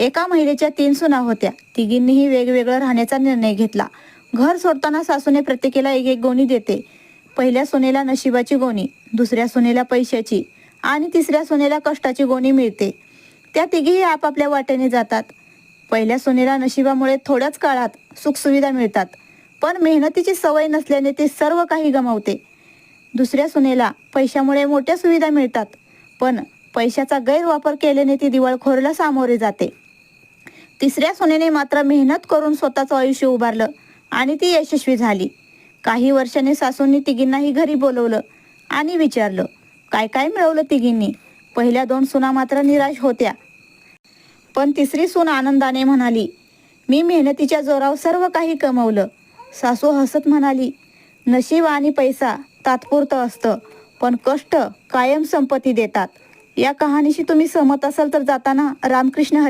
एका महिलेच्या 3 सुना होत्या. तिघींनीही वेगवेगळं राहण्याचा निर्णय घेतला. घर सोडताना सासूने प्रत्येकीला एक एक गोणी देते. पहिल्या सुनेला नशिबाची गोणी, दुसऱ्या सुनेला पैशाची आणि तिसऱ्या सुनेला कष्टाची गोणी मिळते. त्या तिघीही आपापल्या वाटेने जातात. पहिल्या सुनेला नशिबामुळे थोड्याच काळात सुखसुविधा मिळतात, पण मेहनतीची सवय नसल्याने ती सर्व काही गमावते. दुसऱ्या सुनेला पैशामुळे मोठ्या सुविधा मिळतात, पण पैशाचा गैरवापर केल्याने ती दिवाळखोरीला सामोरे जाते. तिसऱ्या सुनेने मात्र मेहनत करून स्वतःचं आयुष्य उभारलं आणि ती यशस्वी झाली. काही वर्षांनी सासूंनी तिघींनाही घरी बोलवलं आणि विचारलं, काय काय मिळवलं तिघींनी. पहिल्या 2 सुना मात्र निराश होत्या, पण तिसरी सून आनंदाने म्हणाली, मी मेहनतीच्या जोरावर सर्व काही कमवलं. सासू हसत म्हणाली, नशीब आणि पैसा तात्पुरतं असतं, पण कष्ट कायम संपत्ती देतात. या कहाणीशी तुम्ही सहमत असाल तर जाताना रामकृष्ण हरी